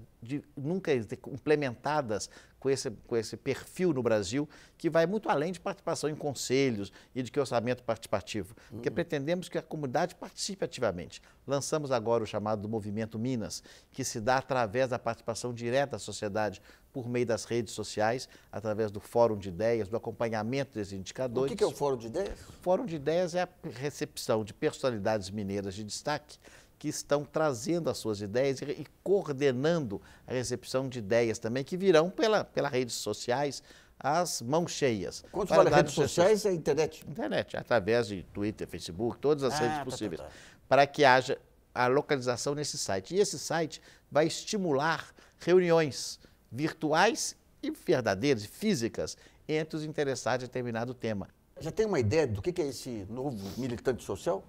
nunca implementadas com esse perfil no Brasil, que vai muito além de participação em conselhos e de que orçamento participativo, porque pretendemos que a comunidade participe ativamente. Lançamos agora o chamado Movimento Minas, que se dá através da participação direta da sociedade por meio das redes sociais, através do Fórum de Ideias, do acompanhamento desses indicadores. O que é o Fórum de Ideias? O Fórum de Ideias é a recepção de personalidades mineiras de destaque que estão trazendo as suas ideias e coordenando a recepção de ideias também, que virão pelas redes sociais, as mãos cheias. Quando fala redes sociais, é internet? Internet, através de Twitter, Facebook, todas as redes possíveis, para que haja a localização nesse site. E esse site vai estimular reuniões virtuais e verdadeiras, físicas, entre os interessados em determinado tema. Já tem uma ideia do que é esse novo militante social?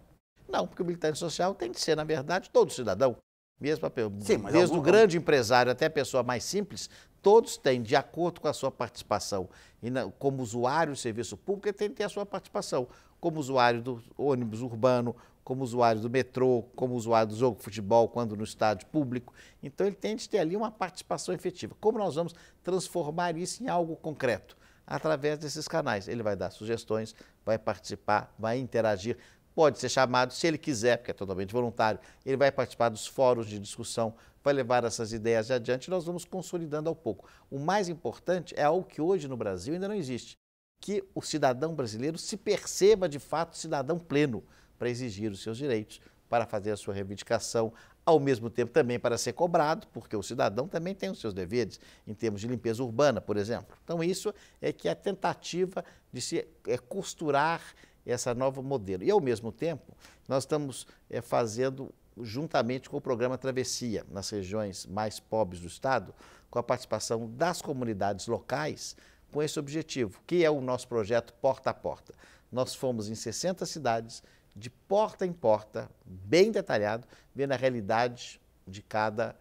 Não, porque o militante social tem que ser, na verdade, todo cidadão. Mesmo Sim, desde o grande empresário até a pessoa mais simples, todos têm, de acordo com a sua participação. E como usuário do serviço público, ele tem que ter a sua participação. Como usuário do ônibus urbano, como usuário do metrô, como usuário do jogo de futebol, quando no estádio público. Então, ele tem de ter ali uma participação efetiva. Como nós vamos transformar isso em algo concreto? através desses canais. Ele vai dar sugestões, vai participar, vai interagir, pode ser chamado, se ele quiser, porque é totalmente voluntário, ele vai participar dos fóruns de discussão, vai levar essas ideias adiante e nós vamos consolidando ao pouco. O mais importante é algo que hoje no Brasil ainda não existe, que o cidadão brasileiro se perceba de fato cidadão pleno para exigir os seus direitos, para fazer a sua reivindicação, ao mesmo tempo também para ser cobrado, porque o cidadão também tem os seus deveres, em termos de limpeza urbana, por exemplo. Então isso é que é a tentativa de se costurar essa nova modelo. E ao mesmo tempo, nós estamos fazendo, juntamente com o programa Travessia, nas regiões mais pobres do estado, com a participação das comunidades locais, com esse objetivo, que é o nosso projeto Porta a Porta. Nós fomos em 60 cidades, de porta em porta, bem detalhado, vendo a realidade de cada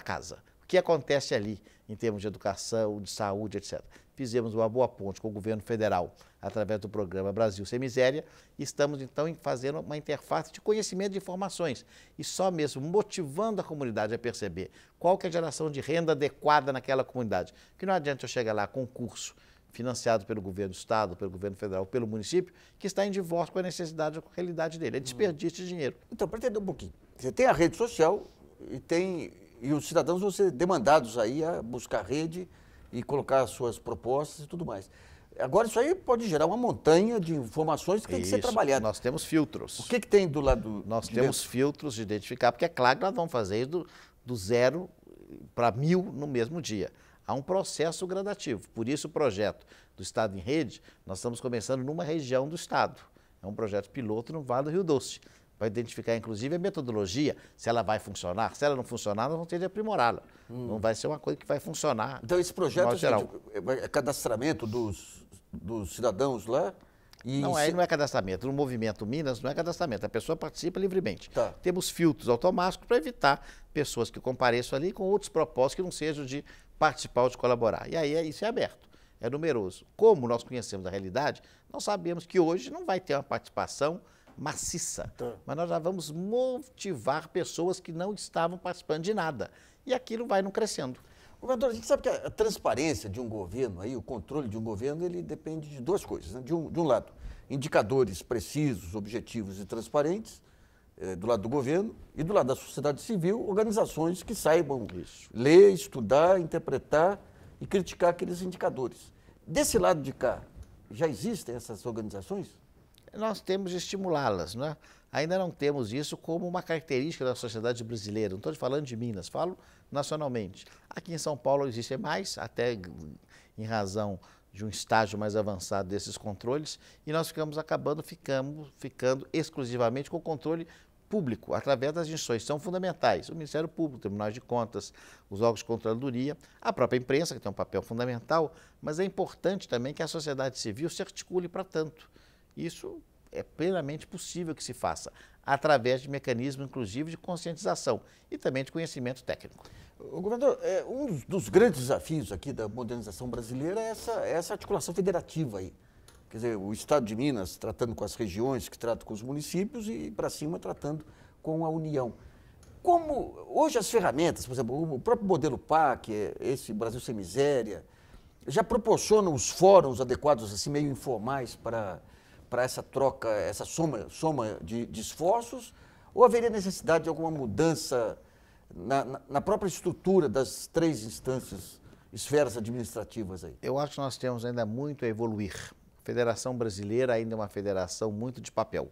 casa. O que acontece ali em termos de educação, de saúde, etc. Fizemos uma boa ponte com o governo federal, através do programa Brasil Sem Miséria, e estamos então fazendo uma interface de conhecimento de informações e só mesmo motivando a comunidade a perceber qual que é a geração de renda adequada naquela comunidade. Que não adianta eu chegar lá com um curso financiado pelo governo do estado, pelo governo federal, pelo município, que está em divórcio com a necessidade, com a realidade dele. É desperdício de dinheiro. Então, para entender um pouquinho, você tem a rede social e os cidadãos vão ser demandados aí a buscar rede e colocar suas propostas e tudo mais. Agora, isso aí pode gerar uma montanha de informações que tem que ser trabalhada. Nós temos filtros. O que tem do lado Nós temos filtros de identificar, porque é claro que nós vamos fazer do 0 para 1000 no mesmo dia. Há um processo gradativo. Por isso, o projeto do Estado em Rede, nós estamos começando numa região do Estado. É um projeto piloto no Vale do Rio Doce. Vai identificar, inclusive, a metodologia, se ela vai funcionar. Se ela não funcionar, nós vamos ter de aprimorá-la. Não vai ser uma coisa que vai funcionar. Então, esse projeto é cadastramento dos cidadãos lá? Não é cadastramento. No Movimento Minas não é cadastramento. A pessoa participa livremente. Tá. Temos filtros automáticos para evitar pessoas que compareçam ali com outros propósitos que não sejam de participar ou de colaborar. E aí isso é aberto, é numeroso. Como nós conhecemos a realidade, nós sabemos que hoje não vai ter uma participação maciça, mas nós já vamos motivar pessoas que não estavam participando de nada. E aquilo vai não crescendo. Governador, a gente sabe que a transparência de um governo, aí, o controle de um governo, ele depende de duas coisas. Né? De um lado, indicadores precisos, objetivos e transparentes, do lado do governo, e do lado da sociedade civil, organizações que saibam ler, estudar, interpretar e criticar aqueles indicadores. Desse lado de cá, já existem essas organizações? Nós temos de estimulá-las, não é? Ainda não temos isso como uma característica da sociedade brasileira. Não estou falando de Minas, falo nacionalmente. Aqui em São Paulo existem mais, até em razão de um estágio mais avançado desses controles, e nós ficando exclusivamente com o controle público, através das instituições que são fundamentais, o Ministério Público, o Tribunal de Contas, os órgãos de controladoria, a própria imprensa, que tem um papel fundamental, mas é importante também que a sociedade civil se articule para tanto. Isso é plenamente possível que se faça, através de mecanismos, inclusive, de conscientização e também de conhecimento técnico. Governador, um dos grandes desafios aqui da modernização brasileira é essa articulação federativa aí. Quer dizer, o Estado de Minas tratando com as regiões, que tratam com os municípios e para cima tratando com a União. Como hoje as ferramentas, por exemplo, o próprio modelo PAC, esse Brasil Sem Miséria, já proporcionam os fóruns adequados, assim, meio informais para essa troca, essa soma de esforços, ou haveria necessidade de alguma mudança na própria estrutura das três instâncias, esferas administrativas aí? Eu acho que nós temos ainda muito a evoluir. A Federação Brasileira ainda é uma federação muito de papel.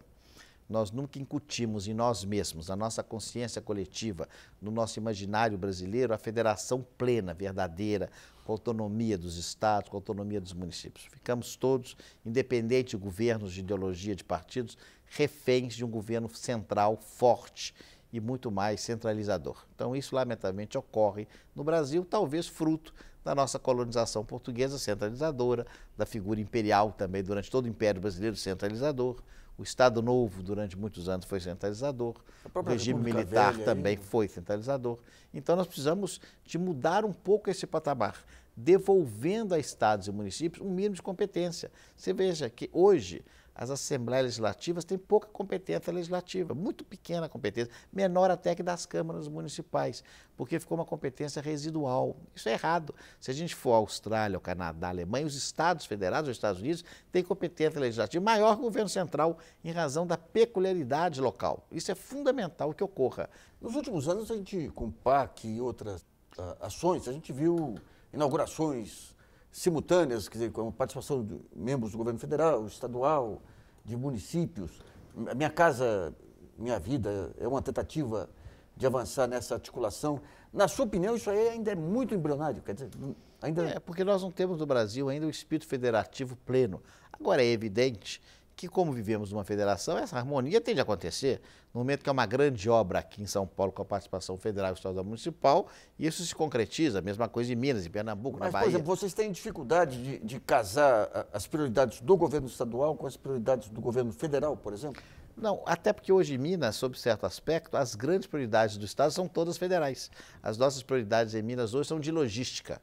Nós nunca incutimos em nós mesmos, na nossa consciência coletiva, no nosso imaginário brasileiro, a federação plena, verdadeira, com autonomia dos estados, com autonomia dos municípios. Ficamos todos, independente de governos, de ideologia, de partidos, reféns de um governo central forte e muito mais centralizador. Então isso, lamentavelmente, ocorre no Brasil, talvez fruto da nossa colonização portuguesa centralizadora, da figura imperial também, durante todo o Império Brasileiro centralizador. O Estado Novo, durante muitos anos, foi centralizador. O regime militar também foi centralizador. Então, nós precisamos de mudar um pouco esse patamar, devolvendo a estados e municípios um mínimo de competência. Você veja que hoje as assembleias legislativas têm pouca competência legislativa, muito pequena competência, menor até que das câmaras municipais, porque ficou uma competência residual. Isso é errado. Se a gente for à Austrália, ao Canadá, à Alemanha, os estados federados, os Estados Unidos, têm competência legislativa maior que o governo central em razão da peculiaridade local. Isso é fundamental que ocorra. Nos últimos anos, a gente, com o PAC e outras ações, a gente viu inaugurações simultâneas, quer dizer, com a participação de membros do governo federal, estadual, de municípios. Minha Casa Minha Vida é uma tentativa de avançar nessa articulação. Na sua opinião, isso aí ainda é muito embrionário? Quer dizer, ainda... É, porque nós não temos no Brasil ainda o espírito federativo pleno. Agora, é evidente que, como vivemos numa federação, essa harmonia tem de acontecer. No momento que é uma grande obra aqui em São Paulo, com a participação federal e estadual municipal, isso se concretiza. A mesma coisa em Minas, em Pernambuco, na Bahia. Por exemplo, vocês têm dificuldade de casar as prioridades do governo estadual com as prioridades do governo federal, por exemplo? Não, até porque hoje em Minas, sob certo aspecto, as grandes prioridades do Estado são todas federais. As nossas prioridades em Minas hoje são de logística.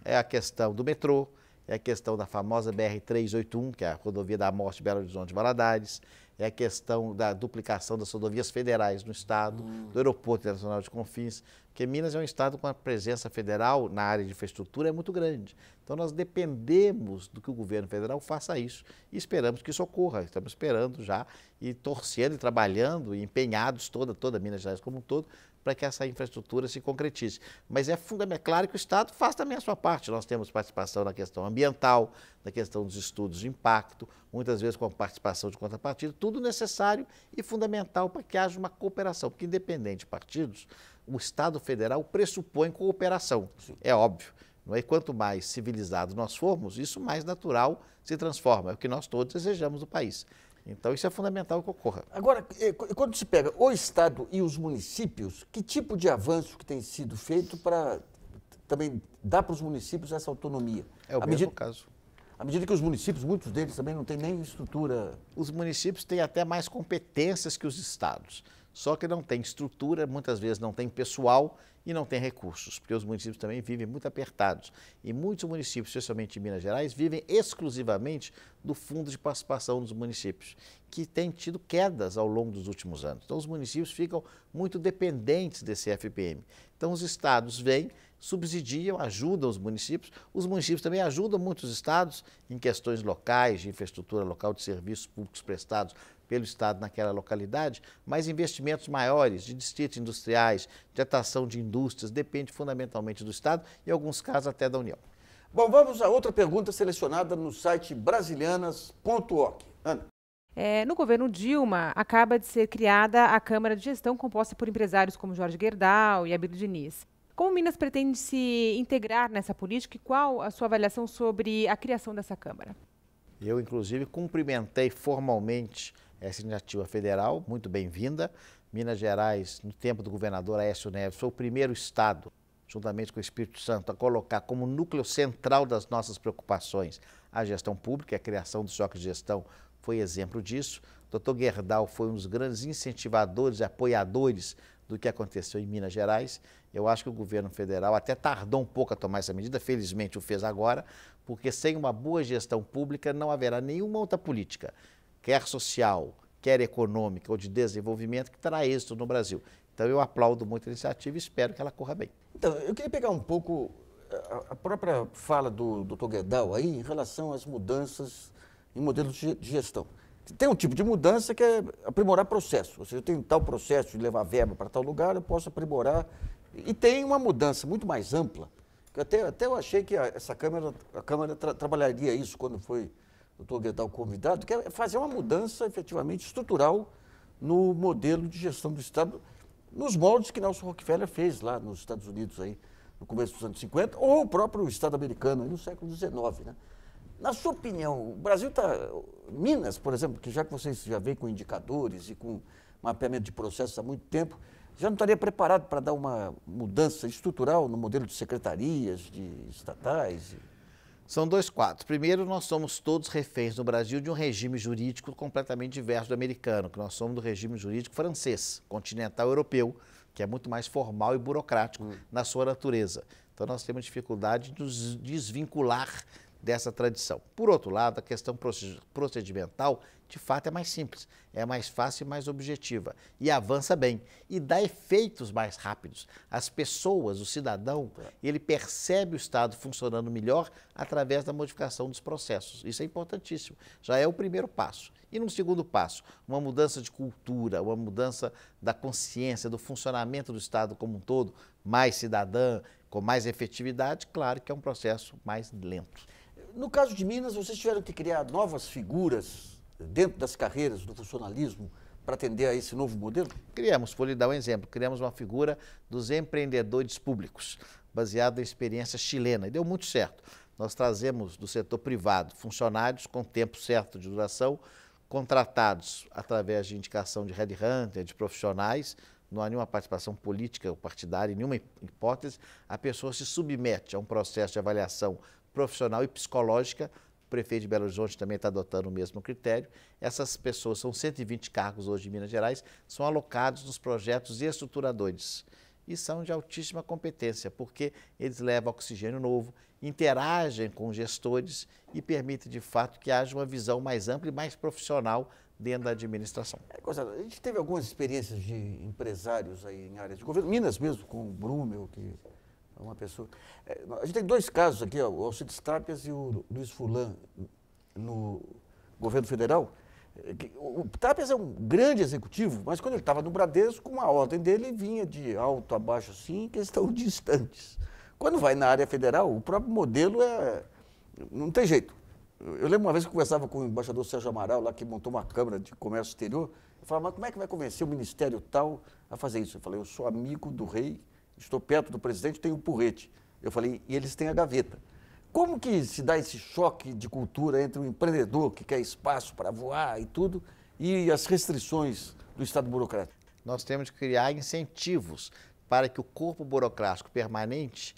É a questão do metrô, é a questão da famosa BR-381, que é a rodovia da Morte, Belo Horizonte, Valadares, é a questão da duplicação das rodovias federais no Estado, do Aeroporto Internacional de Confins, porque Minas é um Estado com a presença federal na área de infraestrutura é muito grande. Então nós dependemos do que o governo federal faça isso e esperamos que isso ocorra. Estamos esperando já e torcendo e trabalhando e empenhados, toda Minas Gerais como um todo, para que essa infraestrutura se concretize. Mas é fundamental, claro que o Estado faz também a sua parte. Nós temos participação na questão ambiental, na questão dos estudos de impacto, muitas vezes com a participação de contrapartida, tudo necessário e fundamental para que haja uma cooperação, porque independente de partidos, o Estado federal pressupõe cooperação, é óbvio. Não é? Quanto mais civilizados nós formos, isso mais natural se transforma, é o que nós todos desejamos do país. Então, isso é fundamental que ocorra. Agora, quando se pega o Estado e os municípios, que tipo de avanço que tem sido feito para também dar para os municípios essa autonomia? É o mesmo caso. À medida que os municípios, muitos deles também não têm nem estrutura... Os municípios têm até mais competências que os estados, só que não tem estrutura, muitas vezes não tem pessoal e não tem recursos, porque os municípios também vivem muito apertados. E muitos municípios, especialmente em Minas Gerais, vivem exclusivamente do Fundo de Participação dos Municípios, que tem tido quedas ao longo dos últimos anos. Então, os municípios ficam muito dependentes desse FPM. Então, os estados vêm, subsidiam, ajudam os municípios também ajudam muitos estados em questões locais, de infraestrutura local, de serviços públicos prestados pelo Estado naquela localidade, mas investimentos maiores de distritos industriais, de atração de indústrias, depende fundamentalmente do Estado e, em alguns casos, até da União. Bom, vamos a outra pergunta selecionada no site brasilianas.org. Ana. No governo Dilma, acaba de ser criada a Câmara de Gestão, composta por empresários como Jorge Gerdau e Abílio Diniz. Como Minas pretende se integrar nessa política e qual a sua avaliação sobre a criação dessa Câmara? Eu, inclusive, cumprimentei formalmente essa iniciativa federal, muito bem-vinda. Minas Gerais, no tempo do governador Aécio Neves, foi o primeiro estado, juntamente com o Espírito Santo, a colocar como núcleo central das nossas preocupações a gestão pública, a criação dos choques de gestão foi exemplo disso. O Dr. Gerdau foi um dos grandes incentivadores e apoiadores do que aconteceu em Minas Gerais. Eu acho que o governo federal até tardou um pouco a tomar essa medida, felizmente o fez agora, porque sem uma boa gestão pública não haverá nenhuma outra política, quer social, quer econômica ou de desenvolvimento, que terá êxito no Brasil. Então eu aplaudo muito a iniciativa e espero que ela corra bem. Então, eu queria pegar um pouco a própria fala do Dr. Gerdau aí em relação às mudanças em modelos de gestão. Tem um tipo de mudança que é aprimorar processo. Ou seja, eu tenho tal processo de levar verba para tal lugar, eu posso aprimorar. E tem uma mudança muito mais ampla, que até eu achei que a Câmara trabalharia isso quando foi o Dr. Gerdau convidado, que é fazer uma mudança efetivamente estrutural no modelo de gestão do Estado, nos moldes que Nelson Rockefeller fez lá nos Estados Unidos, aí, no começo dos anos 50, ou o próprio Estado americano, aí, no século XIX. Né? Na sua opinião, o Brasil está... Minas, por exemplo, que já que vocês já veem com indicadores e com mapeamento de processos há muito tempo, já não estaria preparado para dar uma mudança estrutural no modelo de secretarias, de estatais? São dois quadros. Primeiro, nós somos todos reféns no Brasil de um regime jurídico completamente diverso do americano, que nós somos do regime jurídico francês, continental europeu, que é muito mais formal e burocrático na sua natureza. Então, nós temos dificuldade de nos desvincular dessa tradição. Por outro lado, a questão procedimental, de fato, é mais simples, é mais fácil e mais objetiva, e avança bem, e dá efeitos mais rápidos. As pessoas, o cidadão, ele percebe o Estado funcionando melhor através da modificação dos processos. Isso é importantíssimo, já é o primeiro passo. E num segundo passo, uma mudança de cultura, uma mudança da consciência, do funcionamento do Estado como um todo, mais cidadã, com mais efetividade, claro que é um processo mais lento. No caso de Minas, vocês tiveram que criar novas figuras dentro das carreiras do funcionalismo para atender a esse novo modelo? Criamos, vou lhe dar um exemplo, criamos uma figura dos empreendedores públicos, baseada na experiência chilena, e deu muito certo. Nós trazemos do setor privado funcionários com tempo certo de duração, contratados através de indicação de headhunter, de profissionais, não há nenhuma participação política ou partidária, em nenhuma hipótese, a pessoa se submete a um processo de avaliação profissional e psicológica. O prefeito de Belo Horizonte também está adotando o mesmo critério. Essas pessoas, são 120 cargos hoje em Minas Gerais, são alocados nos projetos estruturadores e são de altíssima competência, porque eles levam oxigênio novo, interagem com gestores e permitem, de fato, que haja uma visão mais ampla e mais profissional dentro da administração. Gonçalo, a gente teve algumas experiências de empresários aí em áreas de governo, Minas mesmo, com o Brumel, que é uma pessoa. A gente tem dois casos aqui, ó, o Alcides Tápias e o Luiz Furlan, no governo federal. O Tápias é um grande executivo, mas quando ele estava no Bradesco, uma ordem dele vinha de alto a baixo assim, que estão distantes. Quando vai na área federal, o próprio modelo não tem jeito. Eu lembro uma vez que eu conversava com o embaixador Sérgio Amaral, lá que montou uma Câmara de Comércio Exterior, eu falava, mas como é que vai convencer o ministério tal a fazer isso? Eu falei, eu sou amigo do rei, estou perto do presidente, tenho o porrete. Eu falei, e eles têm a gaveta. Como que se dá esse choque de cultura entre o empreendedor que quer espaço para voar e tudo, e as restrições do Estado burocrático? Nós temos que criar incentivos para que o corpo burocrático permanente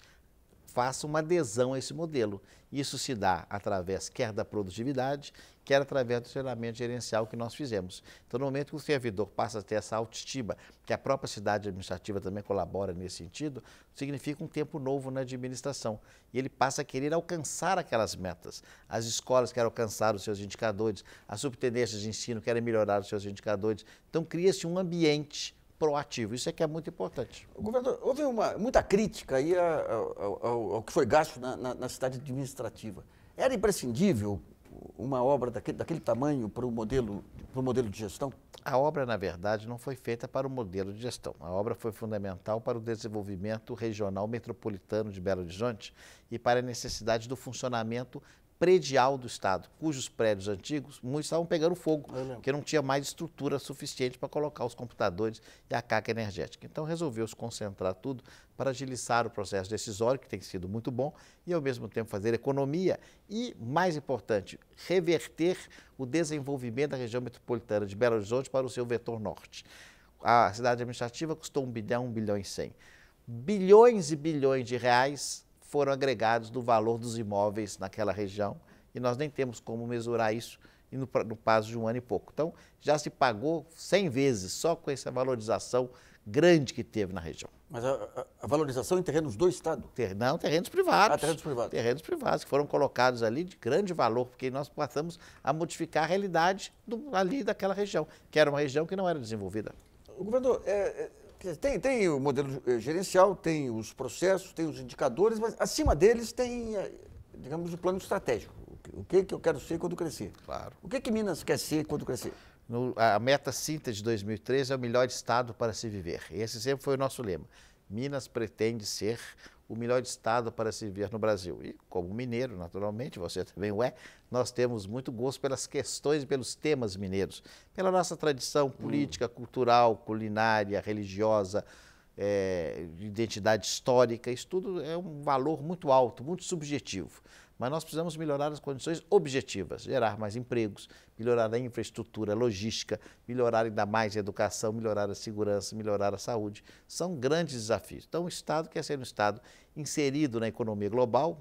faça uma adesão a esse modelo. Isso se dá através, quer da produtividade, quer através do treinamento gerencial que nós fizemos. Então, no momento que o servidor passa a ter essa autoestima, que a própria cidade administrativa também colabora nesse sentido, significa um tempo novo na administração. E ele passa a querer alcançar aquelas metas. As escolas querem alcançar os seus indicadores, as subtenências de ensino querem melhorar os seus indicadores. Então, cria-se um ambiente proativo. Isso é que é muito importante. Governador, houve muita crítica aí ao que foi gasto na cidade administrativa. Era imprescindível uma obra daquele tamanho para o modelo de gestão? A obra, na verdade, não foi feita para o modelo de gestão. A obra foi fundamental para o desenvolvimento regional metropolitano de Belo Horizonte e para a necessidade do funcionamento predial do Estado, cujos prédios antigos, muitos estavam pegando fogo, porque não tinha mais estrutura suficiente para colocar os computadores e a carga energética. Então, resolveu se concentrar tudo para agilizar o processo decisório, que tem sido muito bom, e, ao mesmo tempo, fazer economia e, mais importante, reverter o desenvolvimento da região metropolitana de Belo Horizonte para o seu vetor norte. A cidade administrativa custou 1 bilhão e 100. Bilhões e bilhões de reais foram agregados do valor dos imóveis naquela região e nós nem temos como mesurar isso no prazo de um ano e pouco. Então, já se pagou 100 vezes só com essa valorização grande que teve na região. Mas a valorização em terrenos do Estado? Não, terrenos privados. Terrenos privados. Terrenos privados, que foram colocados ali de grande valor, porque nós passamos a modificar a realidade ali daquela região, que era uma região que não era desenvolvida. Governador, tem o modelo gerencial, tem os processos, tem os indicadores, mas acima deles tem, digamos, o plano estratégico. O que eu quero ser quando crescer? Claro. O que Minas quer ser quando crescer? A meta síntese de 2013 é o melhor estado para se viver. Esse sempre foi o nosso lema. Minas pretende ser o melhor estado para se viver no Brasil. E como mineiro, naturalmente, você também o é, nós temos muito gosto pelas questões e pelos temas mineiros, pela nossa tradição política, cultural, culinária, religiosa, identidade histórica. Isso tudo é um valor muito alto, muito subjetivo. Mas nós precisamos melhorar as condições objetivas, gerar mais empregos, melhorar a infraestrutura logística, melhorar ainda mais a educação, melhorar a segurança, melhorar a saúde. São grandes desafios. Então, o Estado quer ser um Estado inserido na economia global.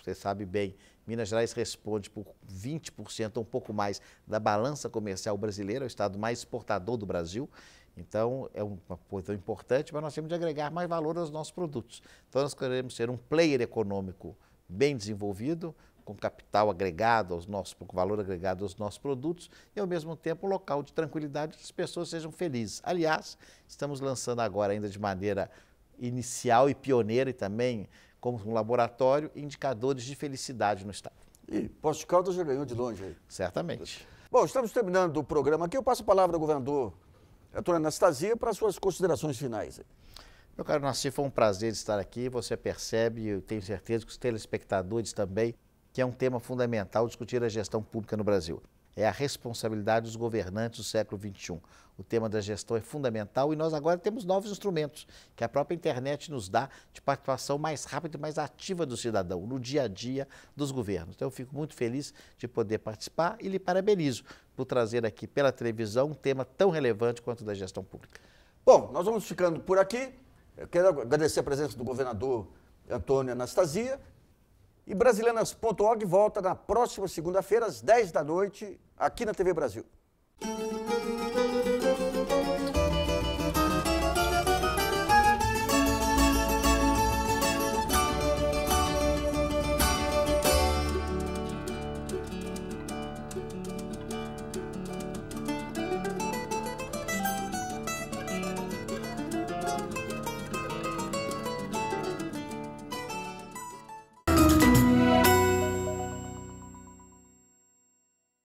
Você sabe bem, Minas Gerais responde por 20% ou um pouco mais da balança comercial brasileira, é o Estado mais exportador do Brasil. Então, é uma coisa importante, mas nós temos de agregar mais valor aos nossos produtos. Então, nós queremos ser um player econômico bem desenvolvido, com capital agregado com valor agregado aos nossos produtos e, ao mesmo tempo, um local de tranquilidade que as pessoas sejam felizes. Aliás, estamos lançando agora, ainda de maneira inicial e pioneira e também como um laboratório, indicadores de felicidade no Estado. E Poços de Caldas já ganhou de longe aí. Certamente. Bom, estamos terminando o programa aqui. Eu passo a palavra ao governador Antônio Anastasia para as suas considerações finais. Meu caro Nassif, foi um prazer estar aqui. Você percebe, eu tenho certeza que os telespectadores também, que é um tema fundamental discutir a gestão pública no Brasil. É a responsabilidade dos governantes do século XXI. O tema da gestão é fundamental e nós agora temos novos instrumentos que a própria internet nos dá de participação mais rápida e mais ativa do cidadão no dia a dia dos governos. Então eu fico muito feliz de poder participar e lhe parabenizo por trazer aqui pela televisão um tema tão relevante quanto o da gestão pública. Bom, nós vamos ficando por aqui. Eu quero agradecer a presença do governador Antônio Anastasia. E Brasilianas.org volta na próxima segunda-feira, às 10 da noite, aqui na TV Brasil.